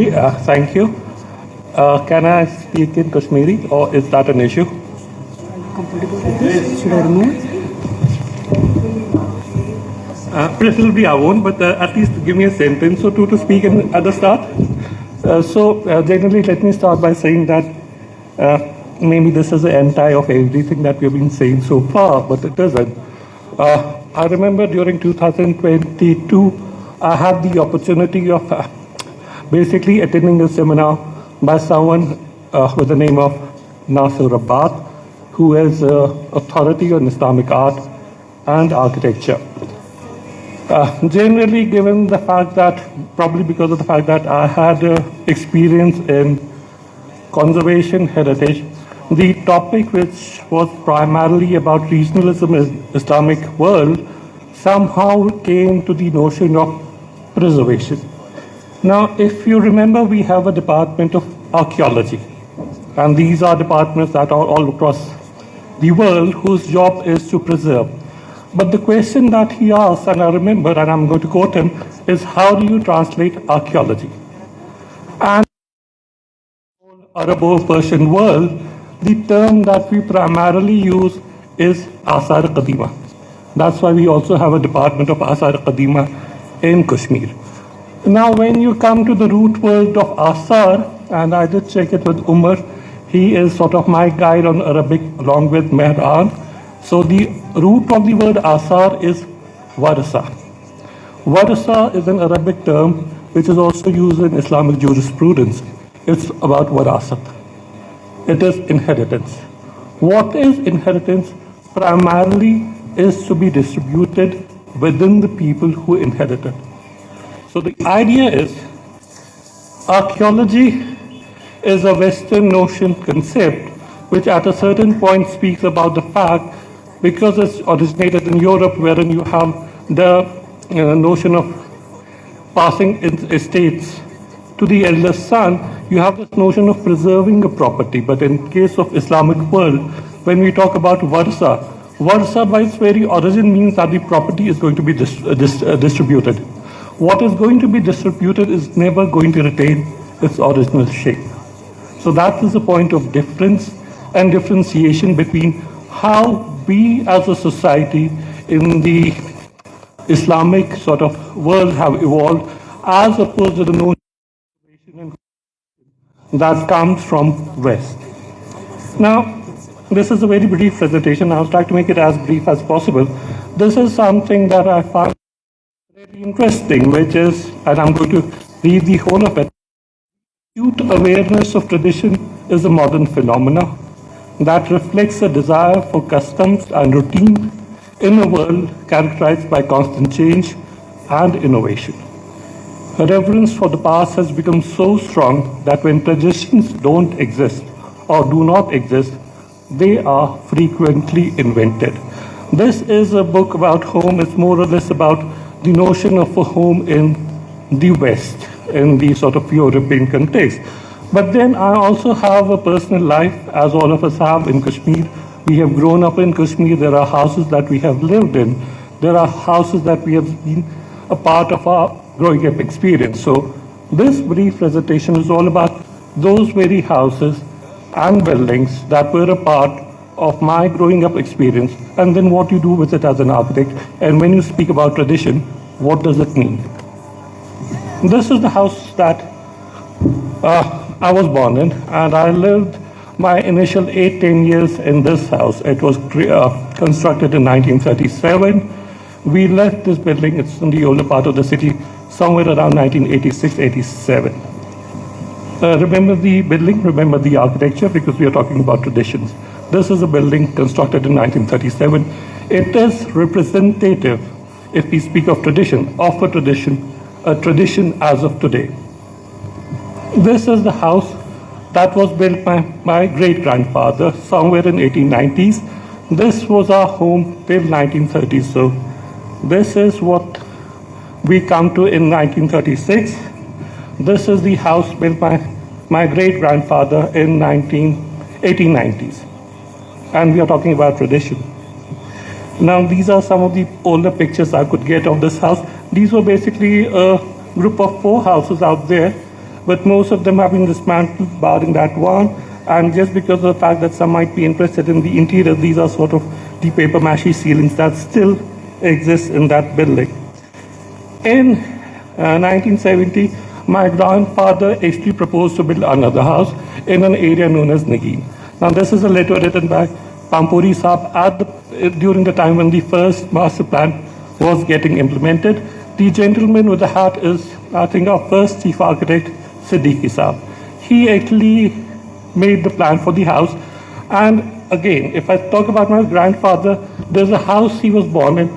Okay, thank you. Can I speak in Kashmiri or is that an issue? Comfortable with this? Should I remove? Preferably I won't, but at least give me a sentence or two to speak in, at the start. Generally, let me start by saying that maybe this is the end tie of everything that we've been saying so far, but it isn't. I remember during 2022, I had the opportunity of basically attending a seminar by someone with the name of Nasir Rabat, who is authority on Islamic art and architecture. Generally, given the fact that, probably because of the fact that I had experience in conservation heritage, the topic which was primarily about regionalism in Islamic world somehow came to the notion of preservation. Now, if you remember, we have a department of archaeology, and these are departments that are all across the world whose job is to preserve. But the question that he asked, and I remember, and I'm going to quote him, is how do you translate archaeology? And Arabo-Persian world, the term that we primarily use is Asar Qadima. That's why we also have a department of Asar Qadima in Kashmir. Now, when you come to the root word of Asar, and I did check it with Umar, he is sort of my guide on Arabic along with Mehran. So the root of the word Asar is Warasa. Warasa is an Arabic term which is also used in Islamic jurisprudence. It's about warasat. It is inheritance. What is inheritance? Primarily is to be distributed within the people who inherit it. So the idea is archaeology is a Western notion concept which at a certain point speaks about the fact, because it's originated in Europe, wherein you have the notion of passing estates to the eldest son, you have this notion of preserving a property. But in case of Islamic world, when we talk about warsa, warsa by its very origin means that the property is going to be distributed. What is going to be distributed is never going to retain its original shape. So that is the point of difference and differentiation between how we as a society in the Islamic sort of world have evolved as opposed to the notion that comes from West. Now, this is a very brief presentation. I'll try to make it as brief as possible. This is something that I found very interesting, which is, and I'm going to read the whole of it. Acute awareness of tradition is a modern phenomenon that reflects a desire for customs and routine in a world characterized by constant change and innovation. A reverence for the past has become so strong that when traditions don't exist or do not exist, they are frequently invented. This is a book about home. It's more or less about the notion of a home in the West, in the sort of European context. But then I also have a personal life, as all of us have in Kashmir. We have grown up in Kashmir. There are houses that we have lived in. There are houses that we have been a part of our growing up experience. So this brief presentation is all about those very houses and buildings that were a part of my growing up experience, and then what you do with it as an architect. And when you speak about tradition, what does it mean? This is the house that I was born in, and I lived my initial 8-10 years in this house. It was constructed in 1937. We left this building, it's in the older part of the city, somewhere around 1986-87. Remember the building, remember the architecture, because we are talking about traditions. This is a building constructed in 1937. It is representative, if we speak of tradition, a tradition as of today. This is the house that was built by my great-grandfather somewhere in 1890s. This was our home till 1930s. So this is what we come to in 1936. This is the house built by my great-grandfather in 1890s. And we are talking about tradition. Now, these are some of the older pictures I could get of this house. These were basically a group of 4 houses out there. but most of them have been dismantled, barring that one. And just because of the fact that some might be interested in the interior, these are sort of the paper mache ceilings that still exist in that building. In 1970, my grandfather actually proposed to build another house in an area known as Nagin. Now, this is a letter written by Pampuri Saab during the time when the first master plan was getting implemented. The gentleman with the hat is, I think, our first chief architect, Siddiqui Saab. He actually made the plan for the house. And again, if I talk about my grandfather, there's a house he was born in.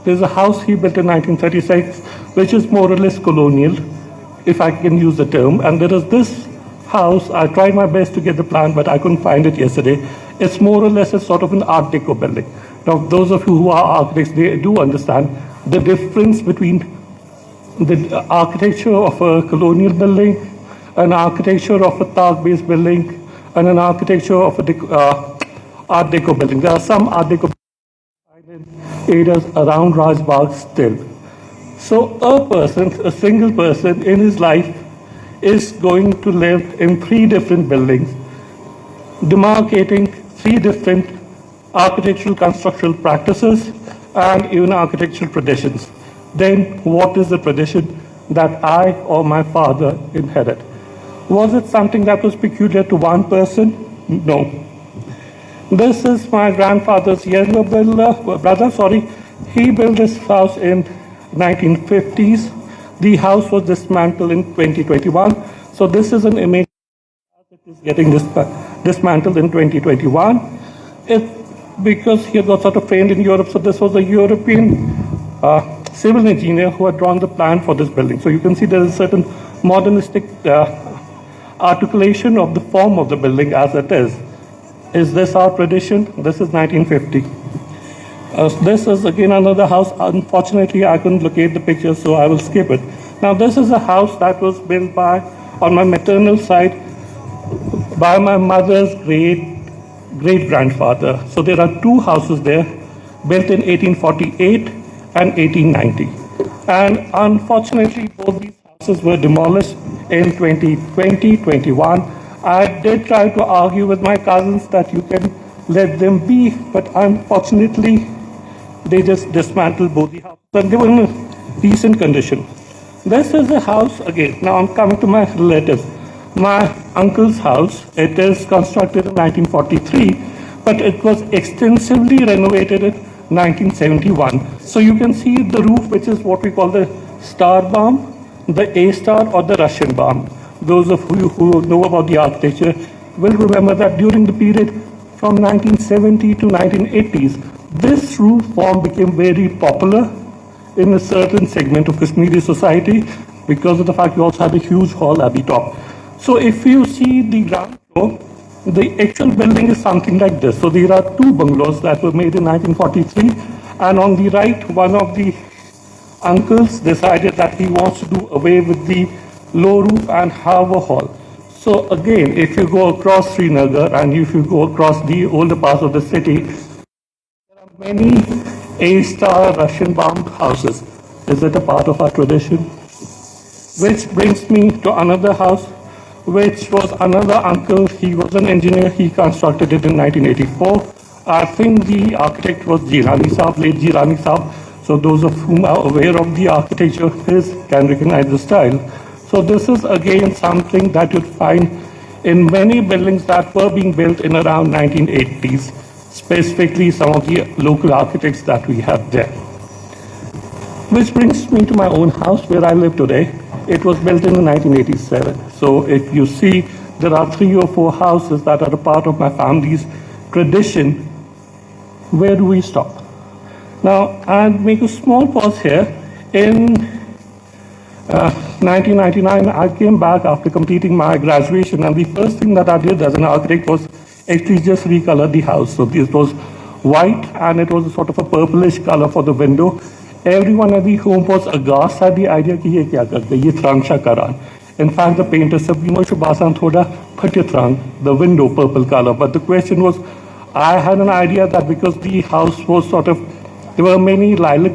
There's a house he built in 1936, which is more or less colonial, if I can use the term. And there is this house, I tried my best to get the plan, but I couldn't find it yesterday. It's more or less a sort of an Art Deco building. Now, those of you who are architects, they do understand the difference between the architecture of a colonial building, an architecture of a Tag-based building, and an architecture of a Art Deco building. There are some Art Deco areas around Rajbagh still. So a single person in his life is going to live in 3 different buildings, demarcating 3 different architectural constructional practices and even architectural traditions. Then what is the tradition that I or my father inherit? Was it something that was peculiar to one person? No. This is my grandfather's younger brother. He built this house in 1950s. The house was dismantled in 2021. So this is an image that is getting dismantled in 2021. Because he got sort of trained in Europe, so this was a European civil engineer who had drawn the plan for this building. So you can see there is a certain modernistic articulation of the form of the building as it is. Is this our tradition? This is 1950. This is again another house. Unfortunately, I couldn't locate the picture, so I will skip it. Now, this is a house that was built on my maternal side, by my mother's great-grandfather. So there are 2 houses there, built in 1848 and 1890. And unfortunately, both these houses were demolished in 2020-21. I did try to argue with my cousins that you can let them be, but unfortunately, they just dismantled both the houses. And they were in a decent condition. This is a house again. Now I'm coming to my relatives. My uncle's house, it is constructed in 1943, but it was extensively renovated in 1971. So you can see the roof, which is what we call the star bomb, the A star or the Russian bomb. Those of you who know about the architecture will remember that during the period from 1970 to 1980s, this roof form became very popular in a certain segment of Kashmiri society because of the fact you also had a huge hall at the top. So if you see the ground floor, the actual building is something like this. So there are 2 bungalows that were made in 1943, and on the right, one of the uncles decided that he wants to do away with the low roof and have a hall. So again, if you go across Srinagar and if you go across the older parts of the city, there are many A-star Russian bomb houses. Is it a part of our tradition? Which brings me to another house, which was another uncle. He was an engineer. He constructed it in 1984. I think the architect was Jilani Saab, late Jilani Saab. So those of whom are aware of the architecture can recognize the style. So this is again something that you'd find in many buildings that were being built in around 1980s, specifically some of the local architects that we have there. Which brings me to my own house where I live today. It was built in 1987. So if you see, there are 3 or 4 houses that are a part of my family's tradition. Where do we stop? Now, I'll make a small pause here. In 1999, I came back after completing my graduation, and the first thing that I did as an architect was actually just recolor the house. So this was white, and it was a sort of a purplish color for the window. Everyone at the home was aghast at the idea कि ये क्या कर दे, ये रंग सा करा. In fact, the painter said, "You should basan thoda phatit rang, the window purple color." But the question was, I had an idea that because the house was sort of, there were many lilac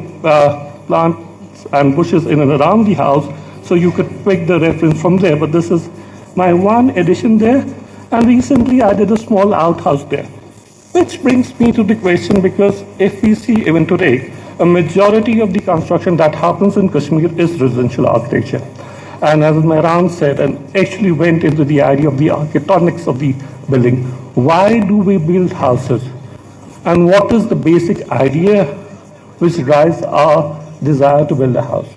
plants and bushes in and around the house, So you could pick the reference from there, but this is my one addition there. And recently I did a small outhouse there. Which brings me to the question, because if we see even today, a majority of the construction that happens in Kashmir is residential architecture. And as Mehran said, and actually went into the idea of the architectonics of the building, why do we build houses? And what is the basic idea which drives our desire to build a house?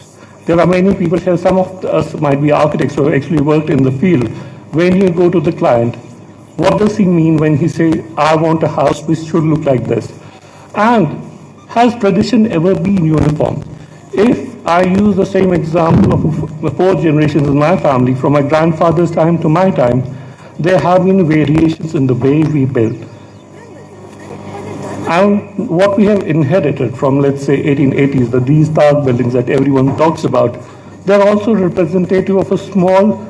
There are many people here, some of us might be architects who actually worked in the field. When you go to the client, what does he mean when he says, I want a house which should look like this? And has tradition ever been uniform? If I use the same example of the 4 generations in my family, from my grandfather's time to my time, there have been variations in the way we build. And what we have inherited from, let's say, 1880s, these dark buildings that everyone talks about, they're also representative of a small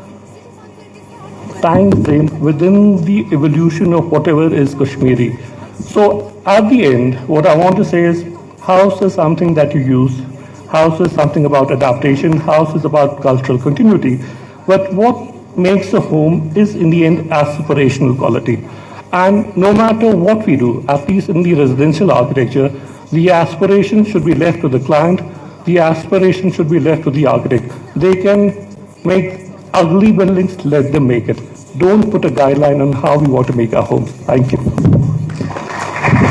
time frame within the evolution of whatever is Kashmiri. So at the end, what I want to say is, house is something that you use. House is something about adaptation. House is about cultural continuity. But what makes a home is, in the end, aspirational quality. And no matter what we do, at least in the residential architecture, the aspiration should be left to the client. The aspiration should be left to the architect. They can make ugly buildings, let them make it. Don't put a guideline on how we want to make our homes. Thank you.